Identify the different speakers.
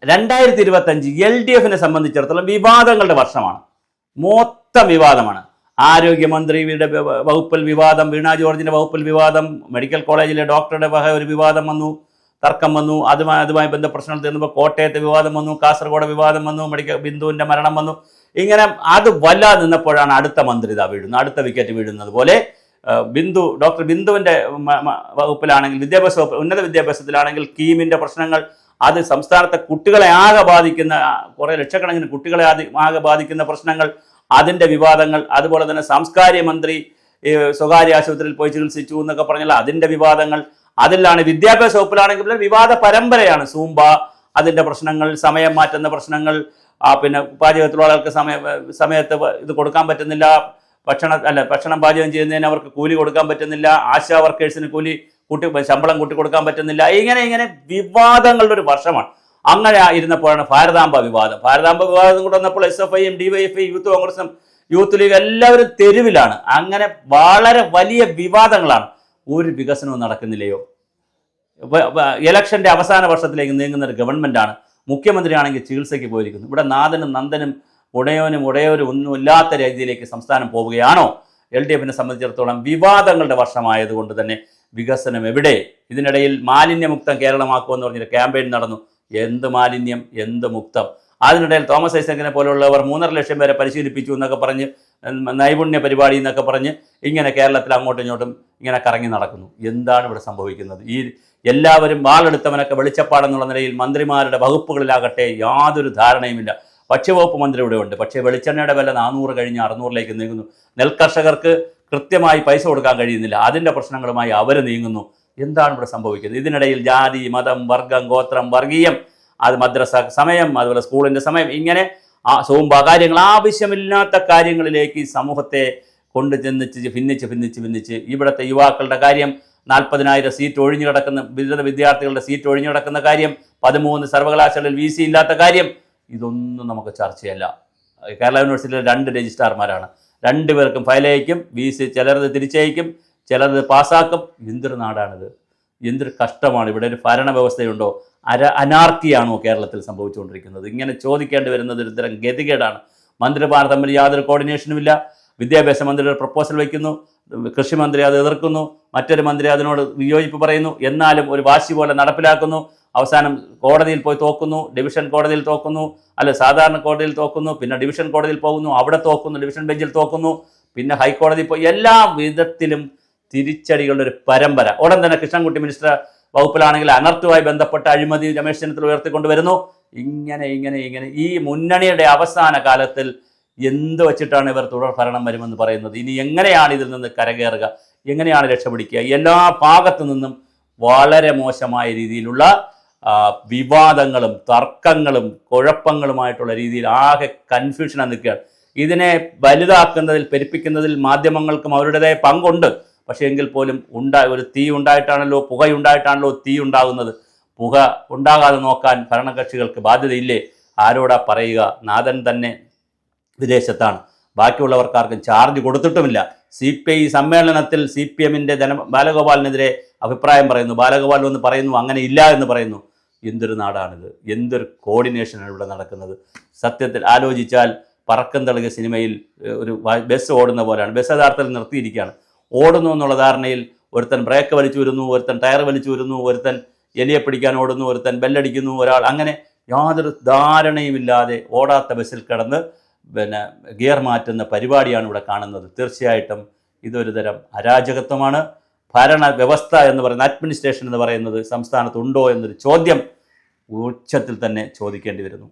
Speaker 1: 2025 LDFിനെ സംബന്ധിച്ചിടത്തോളം വിവാദങ്ങളുടെ വർഷമാണ്. മൊത്തം വിവാദമാണ്. ആരോഗ്യമന്ത്രിയുടെ വകുപ്പിൽ വിവാദം, വീണ ജോർജിൻ്റെ വകുപ്പിൽ വിവാദം, മെഡിക്കൽ കോളേജിലെ ഡോക്ടറുടെ വക ഒരു വിവാദം വന്നു, തർക്കം വന്നു. അതുമായി ബന്ധ പ്രശ്നങ്ങൾ തീർന്നപ്പോൾ കോട്ടയത്തെ വിവാദം വന്നു, കാസർഗോഡ് വിവാദം വന്നു, ബിന്ദുവിൻ്റെ മരണം വന്നു. ഇങ്ങനെ അത് വല്ലാതെ നിന്നപ്പോഴാണ് അടുത്ത മന്ത്രി ഇതാ വീഴുന്നത്, അടുത്ത വിക്കറ്റ് വീഴുന്നത് പോലെ ഡോക്ടർ ബിന്ദുവിൻ്റെ വകുപ്പിലാണെങ്കിൽ ഉന്നത വിദ്യാഭ്യാസത്തിലാണെങ്കിൽ കീമിൻ്റെ പ്രശ്നങ്ങൾ, അത് സംസ്ഥാനത്തെ കുട്ടികളെ ആകെ ബാധിക്കുന്ന, കുറേ ലക്ഷക്കണക്കിന് കുട്ടികളെ ആകെ ബാധിക്കുന്ന പ്രശ്നങ്ങൾ, അതിൻ്റെ വിവാദങ്ങൾ. അതുപോലെ തന്നെ സാംസ്കാരിക മന്ത്രി സ്വകാര്യ ആശുപത്രിയിൽ പോയി ചികിത്സിച്ചു എന്നൊക്കെ പറഞ്ഞാൽ അതിൻ്റെ വിവാദങ്ങൾ. അതിലാണ് വിദ്യാഭ്യാസ വകുപ്പിലാണെങ്കിൽ വിവാദ പരമ്പരയാണ്. സൂംബ, അതിൻ്റെ പ്രശ്നങ്ങൾ, സമയം മാറ്റുന്ന പ്രശ്നങ്ങൾ, പിന്നെ പാചകത്തിലുള്ളവർക്ക് സമയത്ത് ഇത് കൊടുക്കാൻ പറ്റുന്നില്ല, ഭക്ഷണം പാചകം ചെയ്യുന്നതിന് അവർക്ക് കൂലി കൊടുക്കാൻ പറ്റുന്നില്ല, ആശാ വർക്കേഴ്സിന് ശമ്പളം കൂട്ടി കൊടുക്കാൻ പറ്റുന്നില്ല. ഇങ്ങനെ വിവാദങ്ങളുടെ ഒരു വർഷമാണ്. അങ്ങനെ ഇരുന്നപ്പോഴാണ് ഭാരതാംബ വിവാദം കൂടെ വന്നപ്പോൾ SFIയും DYFI, യൂത്ത് കോൺഗ്രസും യൂത്ത് ലീഗ് എല്ലാവരും തെരുവിലാണ്. അങ്ങനെ വളരെ വലിയ വിവാദങ്ങളാണ്. ഒരു വികസനവും നടക്കുന്നില്ലയോ? ഇലക്ഷൻ്റെ അവസാന വർഷത്തിലേക്ക് നീങ്ങുന്ന ഒരു ഗവൺമെൻറ്റാണ്. മുഖ്യമന്ത്രിയാണെങ്കിൽ ചികിത്സയ്ക്ക് പോയിരിക്കുന്നു. ഇവിടെ നാഥനും നന്ദനും ഉടയോനും ഒന്നും ഇല്ലാത്ത രീതിയിലേക്ക് സംസ്ഥാനം പോവുകയാണോ? LDFിനെ സംബന്ധിച്ചിടത്തോളം വിവാദങ്ങളുടെ വർഷമായതുകൊണ്ട് തന്നെ വികസനം എവിടെ? ഇതിനിടയിൽ മാലിന്യമുക്തം കേരളമാക്കുമെന്ന് പറഞ്ഞൊരു ക്യാമ്പയിൻ നടന്നു. എന്ത് മാലിന്യം, എന്ത് മുക്തം? അതിനിടയിൽ തോമസ് ഐസക്കിനെ പോലുള്ളവർ 3.5 ലക്ഷം പേരെ പരിശീലിപ്പിച്ചു എന്നൊക്കെ പറഞ്ഞ്, നൈപുണ്യ പരിപാടി എന്നൊക്കെ പറഞ്ഞ് ഇങ്ങനെ കേരളത്തിൽ അങ്ങോട്ടും ഇങ്ങോട്ടും ഇങ്ങനെ കറങ്ങി നടക്കുന്നു. എന്താണ് ഇവിടെ സംഭവിക്കുന്നത്? ഈ എല്ലാവരും വാളെടുത്തവനൊക്കെ വെളിച്ചപ്പാടെന്നുള്ള നിലയിൽ മന്ത്രിമാരുടെ വകുപ്പുകളിലാകട്ടെ യാതൊരു ധാരണയുമില്ല. ഭക്ഷ്യവകുപ്പ് മന്ത്രി ഇവിടെ ഉണ്ട്, പക്ഷേ വെളിച്ചെണ്ണയുടെ വില 400 കഴിഞ്ഞ് 600ലേക്ക് നീങ്ങുന്നു. നെൽകർഷകർക്ക് കൃത്യമായി പൈസ കൊടുക്കാൻ കഴിയുന്നില്ല. അതിൻ്റെ പ്രശ്നങ്ങളുമായി അവർ നീങ്ങുന്നു. എന്താണ് ഇവിടെ സംഭവിക്കുന്നത്? ഇതിനിടയിൽ ജാതി, മതം, വർഗം, ഗോത്രം, വർഗീയം, അത് മദ്രസ സമയം, അതുപോലെ സ്കൂളിൻ്റെ സമയം, ഇങ്ങനെ സൂംബ കാര്യങ്ങൾ, ആവശ്യമില്ലാത്ത കാര്യങ്ങളിലേക്ക് സമൂഹത്തെ കൊണ്ട് ഭിന്നിച്ച് ഇവിടുത്തെ യുവാക്കളുടെ കാര്യം, 40,000 സീറ്റ് ഒഴിഞ്ഞു കിടക്കുന്ന ബിരുദ വിദ്യാർത്ഥികളുടെ സീറ്റ് ഒഴിഞ്ഞു കിടക്കുന്ന കാര്യം, 13 സർവകലാശാലയിൽ VC ഇല്ലാത്ത കാര്യം, ഇതൊന്നും നമുക്ക് ചർച്ചയല്ല. കേരള യൂണിവേഴ്സിറ്റിയിലെ 2 രജിസ്ട്രാർമാരാണ്. 2 പേർക്കും ഫയലയക്കും, VC ചിലരത് തിരിച്ചയക്കും, ചിലത് പാസ്സാക്കും. എന്തൊരു നാടാണിത്? എന്തൊരു കഷ്ടമാണ്. ഇവിടെ ഒരു ഭരണ വ്യവസ്ഥയുണ്ടോ? അനാർക്കിയാണോ കേരളത്തിൽ സംഭവിച്ചുകൊണ്ടിരിക്കുന്നത്? ഇങ്ങനെ ചോദിക്കേണ്ടി വരുന്നത് ഒരു തരം ഗതികേടാണ്. മന്ത്രിമാർ തമ്മിൽ യാതൊരു കോർഡിനേഷനുമില്ല. വിദ്യാഭ്യാസ മന്ത്രിയുടെ പ്രപ്പോസൽ വയ്ക്കുന്നു, കൃഷിമന്ത്രി അത് എതിർക്കുന്നു, മറ്റൊരു മന്ത്രി അതിനോട് വിയോജിപ്പ് പറയുന്നു, എന്നാലും ഒരു വാശി പോലെ നടപ്പിലാക്കുന്നു. അവസാനം കോടതിയിൽ പോയി തോക്കുന്നു, ഡിവിഷൻ കോടതിയിൽ തോക്കുന്നു, സാധാരണ കോടതിയിൽ തോക്കുന്നു, പിന്നെ ഡിവിഷൻ കോടതിയിൽ പോകുന്നു, അവിടെ തോക്കുന്നു, ഡിവിഷൻ ബെഞ്ചിൽ തോക്കുന്നു, പിന്നെ ഹൈക്കോടതിയിൽ പോയി. എല്ലാ വിധത്തിലും തിരിച്ചടികളുടെ ഒരു പരമ്പര. ഉടൻ തന്നെ കൃഷ്ണൻകുട്ടി മിനിസ്റ്റർ വകുപ്പിലാണെങ്കിൽ അനർത്തുമായി ബന്ധപ്പെട്ട അഴിമതി രമേശ് ചെന്നിത്തല ഉയർത്തിക്കൊണ്ടുവരുന്നു. ഇങ്ങനെ ഈ മുന്നണിയുടെ അവസാന കാലത്തിൽ എന്ത് വച്ചിട്ടാണ് ഇവർ തുടർ ഭരണം വരുമെന്ന് പറയുന്നത്? ഇനി എങ്ങനെയാണ് ഇതിൽ നിന്ന് കരകയറുക? എങ്ങനെയാണ് രക്ഷപിടിക്കുക? എല്ലാ ഭാഗത്തു നിന്നും വളരെ മോശമായ രീതിയിലുള്ള വിവാദങ്ങളും തർക്കങ്ങളും കുഴപ്പങ്ങളുമായിട്ടുള്ള രീതിയിൽ ആകെ കൺഫ്യൂഷനാണ് നിൽക്കുകയാണ്. ഇതിനെ വലുതാക്കുന്നതിൽ, പെരുപ്പിക്കുന്നതിൽ മാധ്യമങ്ങൾക്കും അവരുടേതായ പങ്കുണ്ട്. പക്ഷേ എങ്കിൽ പോലും ഒരു തീ ഉണ്ടായിട്ടാണല്ലോ, പുകയുണ്ടായിട്ടാണല്ലോ തീ ഉണ്ടാകുന്നത്. പുക ഉണ്ടാകാതെ നോക്കാൻ ഭരണകക്ഷികൾക്ക് ബാധ്യതയില്ലേ? ആരോടാ പറയുക? നാഥൻ തന്നെ വിദേശത്താണ്, ബാക്കിയുള്ളവർക്കാർക്കും ചാർജ് കൊടുത്തിട്ടുമില്ല. CPI സമ്മേളനത്തിൽ CPMൻ്റെ ബാലഗോപാലിനെതിരെ അഭിപ്രായം പറയുന്നു. ബാലഗോപാൽ എന്ന് പറയുന്നു അങ്ങനെ ഇല്ല എന്ന് പറയുന്നു. എന്തൊരു നാടാണിത്? എന്തൊരു കോർഡിനേഷനാണ് ഇവിടെ നടക്കുന്നത്? സത്യത്തിൽ ആലോചിച്ചാൽ പറക്കം തളിക സിനിമയിൽ ഒരു ബസ് ഓടുന്ന പോലെയാണ്. ബസ് യഥാർത്ഥത്തിൽ നിർത്തിയിരിക്കുകയാണ്. ഓടുന്നു എന്നുള്ള ധാരണയിൽ ഒരുത്തൻ ബ്രേക്ക് വലിച്ചു വരുന്നു, ഒരുത്തൻ ടയർ വലിച്ചു വരുന്നു, ഒരുത്തൻ എലിയെ പിടിക്കാൻ ഓടുന്നു, ഒരുത്തൻ ബെല്ലടിക്കുന്നു, ഒരാൾ അങ്ങനെ യാതൊരു ധാരണയുമില്ലാതെ ഓടാത്ത ബസ്സിൽ കിടന്ന് ഗിയർ മാറ്റുന്ന പരിപാടിയാണ് ഇവിടെ കാണുന്നത്. തീർച്ചയായിട്ടും ഇതൊരു തരം അരാജകത്വമാണ്. ഭരണ വ്യവസ്ഥ എന്ന് പറയുന്ന, അഡ്മിനിസ്ട്രേഷൻ എന്ന് പറയുന്നത് സംസ്ഥാനത്തുണ്ടോ എന്നൊരു ചോദ്യം ഉച്ചത്തിൽ തന്നെ ചോദിക്കേണ്ടി വരുന്നു.